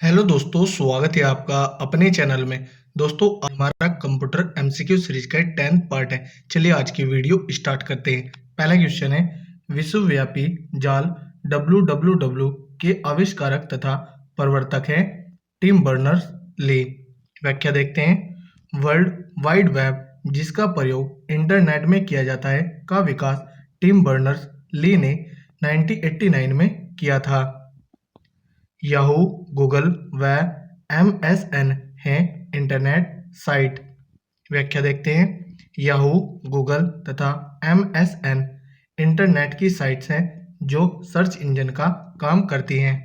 Hello दोस्तों, स्वागत है आपका अपने चैनल में। दोस्तों, हमारा कंप्यूटर एमसीक्यू सीरीज का 10th पार्ट है। चलिए आज की वीडियो स्टार्ट करते हैं। पहला क्वेश्चन है, विश्वव्यापी जाल डब्ल्यू के आविष्कारक तथा प्रवर्तक हैं टिम बर्नर्स ली। व्याख्या देखते हैं। वर्ल्ड वाइड वेब, जिसका प्रयोग इंटरनेट में किया जाता है, का विकास टिम बर्नर्स ली ने 1989 में किया था। याहू, गूगल व एमएसएन हैं इंटरनेट साइट। व्याख्या देखते हैं। याहू, गूगल तथा एमएसएन इंटरनेट की साइट्स हैं जो सर्च इंजन का काम करती हैं।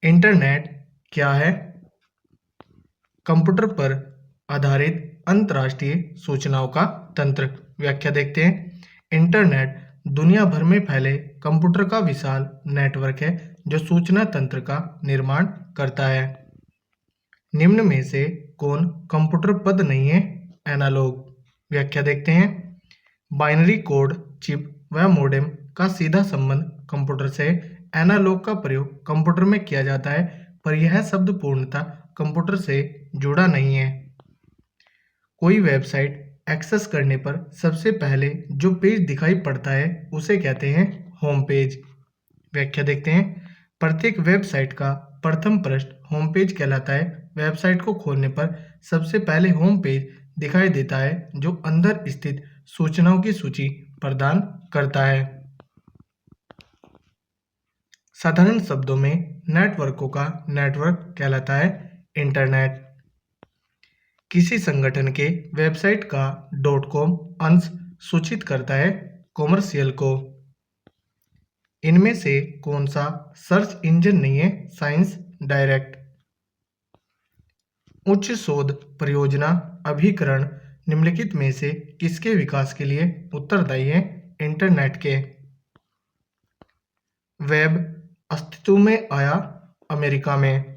इंटरनेट क्या है? कंप्यूटर पर आधारित अंतर्राष्ट्रीय सूचनाओं का तंत्र। व्याख्या देखते हैं। इंटरनेट दुनिया भर में फैले कंप्यूटर का विशाल नेटवर्क है जो सूचना तंत्र का निर्माण करता है। निम्न में से कौन कंप्यूटर पद नहीं है? एनालॉग। व्याख्या देखते हैं। बाइनरी कोड, चिप व मॉडेम का सीधा संबंध कंप्यूटर से। एनालॉग का प्रयोग कंप्यूटर में किया जाता है, पर यह शब्द पूर्णतः कंप्यूटर से जुड़ा नहीं है। कोई वेबसाइट एक्सेस करने पर सबसे पहले जो पेज दिखाई पड़ता है उसे कहते हैं होम पेज। व्याख्या देखते हैं। प्रत्येक वेबसाइट का प्रथम पृष्ठ होम पेज कहलाता है। वेबसाइट को खोलने पर सबसे पहले होम पेज दिखाई देता है जो अंदर स्थित सूचनाओं की सूची प्रदान करता है। साधारण शब्दों में नेटवर्कों का नेटवर्क कहलाता है इंटरनेट। किसी संगठन के वेबसाइट का .com अंश सूचित करता है कॉमर्शियल को। इनमें से कौन सा सर्च इंजन नहीं है? Science direct. उच्च शोध परियोजना अभिकरण निम्नलिखित में से किसके विकास के लिए उत्तरदायी है? इंटरनेट के। वेब अस्तित्व में आया अमेरिका में।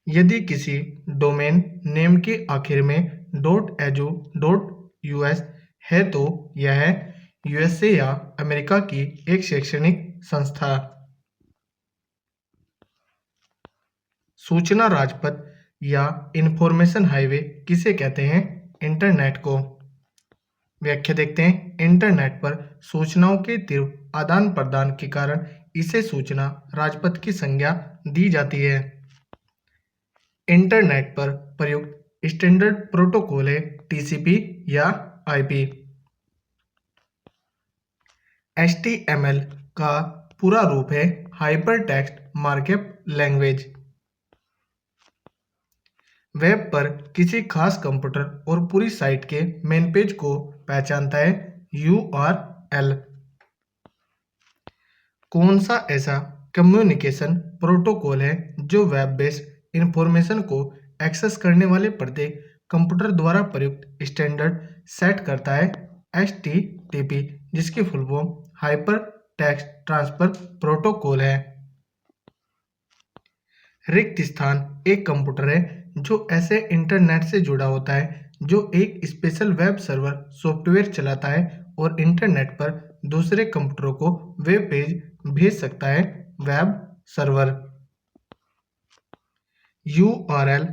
यदि किसी डोमेन नेम के आखिर में .edu.us है तो यह यूएसए या अमेरिका की एक शैक्षणिक संस्था। सूचना राजपथ या इंफॉर्मेशन हाईवे किसे कहते हैं? इंटरनेट को। व्याख्या देखते हैं। इंटरनेट पर सूचनाओं के तीव्र आदान प्रदान के कारण इसे सूचना राजपथ की संज्ञा दी जाती है। इंटरनेट पर प्रयुक्त स्टैंडर्ड प्रोटोकॉल है टीसीपी या आईपी। एचटीएमएल का पूरा रूप है हाइपरटेक्स्ट मार्कअप लैंग्वेज। वेब पर किसी खास कंप्यूटर और पूरी साइट के मेन पेज को पहचानता है यूआरएल। कौन सा ऐसा कम्युनिकेशन प्रोटोकॉल है जो वेब बेस्ड इंफॉर्मेशन को एक्सेस करने वाले प्रत्येक कंप्यूटर द्वारा प्रयुक्त स्टैंडर्ड सेट करता है? एचटीटीपी, जिसकी full form hyper text transfer protocol है। रिक्त स्थान एक कंप्यूटर है जो ऐसे इंटरनेट से जुड़ा होता है जो एक स्पेशल वेब सर्वर सॉफ्टवेयर चलाता है और इंटरनेट पर दूसरे कंप्यूटरों को वेब पेज भेज सकता है। Web server. यूआरएल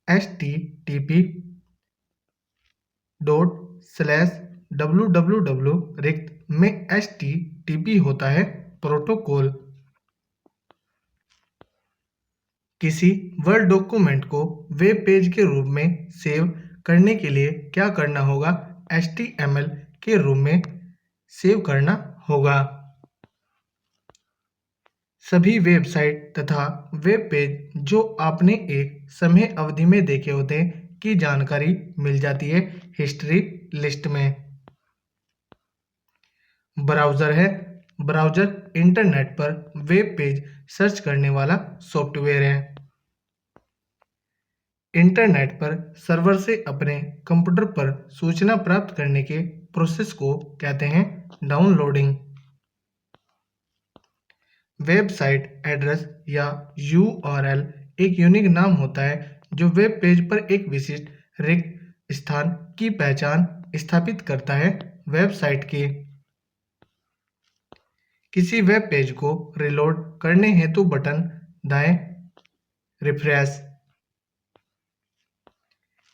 http://www रिक्त में http होता है प्रोटोकॉल। किसी वर्ड डॉक्यूमेंट को वेब पेज के रूप में सेव करने के लिए क्या करना होगा? HTML के रूप में सेव करना होगा। सभी वेबसाइट तथा वेब पेज जो आपने एक समय अवधि में देखे होते हैं की जानकारी मिल जाती है हिस्ट्री लिस्ट में। ब्राउज़र है। ब्राउज़र इंटरनेट पर वेब पेज सर्च करने वाला सॉफ्टवेयर है। इंटरनेट पर सर्वर से अपने कंप्यूटर पर सूचना प्राप्त करने के प्रोसेस को कहते हैं डाउनलोडिंग। वेबसाइट एड्रेस या यूआरएल एक यूनिक नाम होता है जो वेब पेज पर एक विशिष्ट रिक्त स्थान की पहचान स्थापित करता है वेबसाइट की। किसी वेब पेज को रीलोड करने हेतु बटन दाएं रिफ्रेश।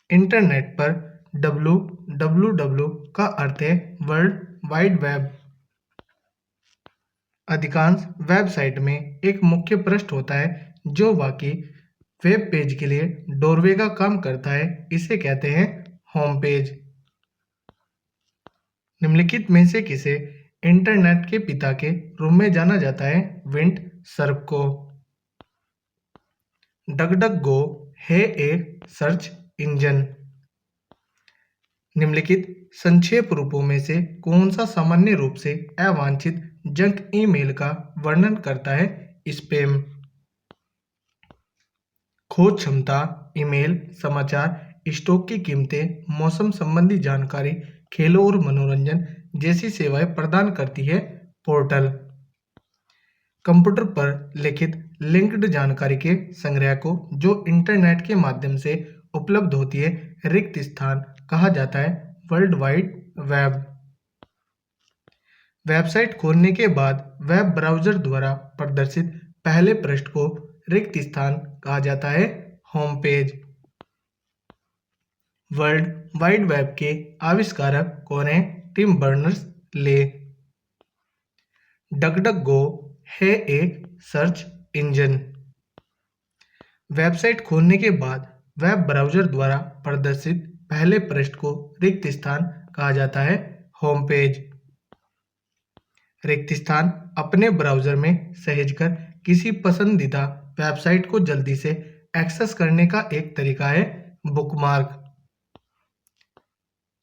इंटरनेट पर www का अर्थ है वर्ल्ड वाइड वेब। अधिकांश वेबसाइट में एक मुख्य पृष्ठ होता है जो बाकी वेब पेज के लिए डोरवे का काम करता है। इसे कहते हैं होम पेज। निम्नलिखित में से किसे इंटरनेट के पिता के रूप में जाना जाता है? विंड सर्फ को। डकडकगो है एक सर्च इंजन। निम्नलिखित संक्षेप रूपों में से कौन सा सामान्य रूप से अवांछित जंक ईमेल का वर्णन करता है? स्पैम। खोज क्षमता ईमेल समाचार, स्टॉक की कीमतें, मौसम संबंधी जानकारी, खेलों और मनोरंजन जैसी सेवाएं प्रदान करती है पोर्टल। कंप्यूटर पर लिखित लिंक्ड जानकारी के संग्रह को जो इंटरनेट के माध्यम से उपलब्ध होती है रिक्त स्थान कहा जाता है वर्ल्ड वाइड वेब। वेबसाइट खोलने के बाद वेब ब्राउज़र द्वारा प्रदर्शित पहले पृष्ठ को रिक्त स्थान कहा जाता है home page. World wide web के आविष्कारक कौन हैं? टिम बर्नर्स-ले। डकडकगो है एक सर्च इंजन। वेबसाइट खोलने के बाद वेब ब्राउज़र द्वारा प्रदर्शित पहले पृष्ठ को रिक्त स्थान कहा जाता है होम पेज। रिक्त स्थान अपने ब्राउज़र में सहेजकर किसी पसंदीदा वेबसाइट को जल्दी से एक्सेस करने का एक तरीका है बुकमार्क।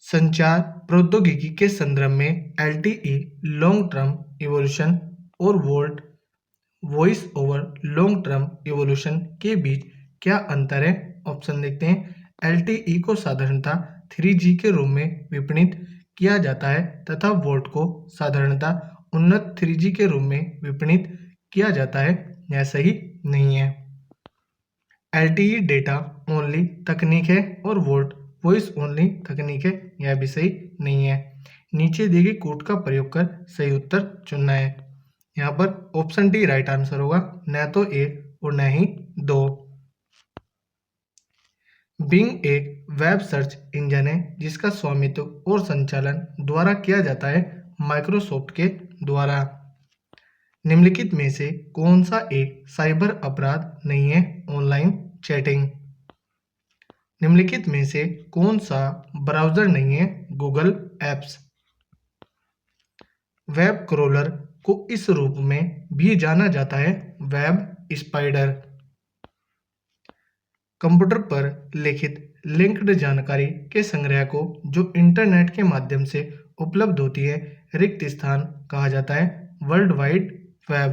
संचार प्रौद्योगिकी के संदर्भ में LTE लॉन्ग टर्म इवोल्यूशन और voice over long term evolution के बीच क्या अंतर है? ऑप्शन देखते हैं। LTE को साधारणतः 3G के रूप में विपणित किया जाता है तथा वोल्ट को साधारणतः उन्नत 3G के रूप में विपणित किया जाता है। यह सही नहीं है। LTE डेटा ओनली तकनीक है और वोल्ट वॉइस ओनली तकनीक है। यह भी सही नहीं है। नीचे दी गई कोड का प्रयोग कर सही उत्तर चुनना है। यहाँ पर ऑप्शन डी राइट आंसर होगा, न तो 1 और न ही 2। बिंग एक वेब सर्च इंजन है जिसका स्वामित्व और संचालन द्वारा किया जाता है माइक्रोसॉफ्ट के द्वारा। निम्नलिखित में से कौन सा एक साइबर अपराध नहीं है? Online chatting. निम्नलिखित में से कौन सा ब्राउज़र नहीं है? Google apps. वेब क्रोलर को इस रूप में भी जाना जाता है वेब स्पाइडर। कंप्यूटर पर लिखित लिंक्ड जानकारी के संग्रह को जो इंटरनेट के माध्यम से उपलब्ध होती है रिक्त स्थान कहा जाता है वर्ल्ड वाइड वेब।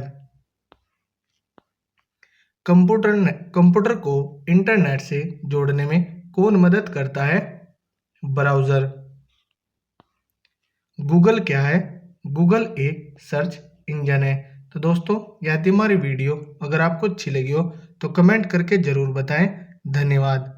कंप्यूटर को इंटरनेट से जोड़ने में कौन मदद करता है? ब्राउज़र। गूगल क्या है? गूगल एक सर्च इंजन है। तो दोस्तों यह थी हमारी वीडियो। अगर आपको अच्छी लगी हो तो कमेंट करके ज़रूर बताएं। धन्यवाद।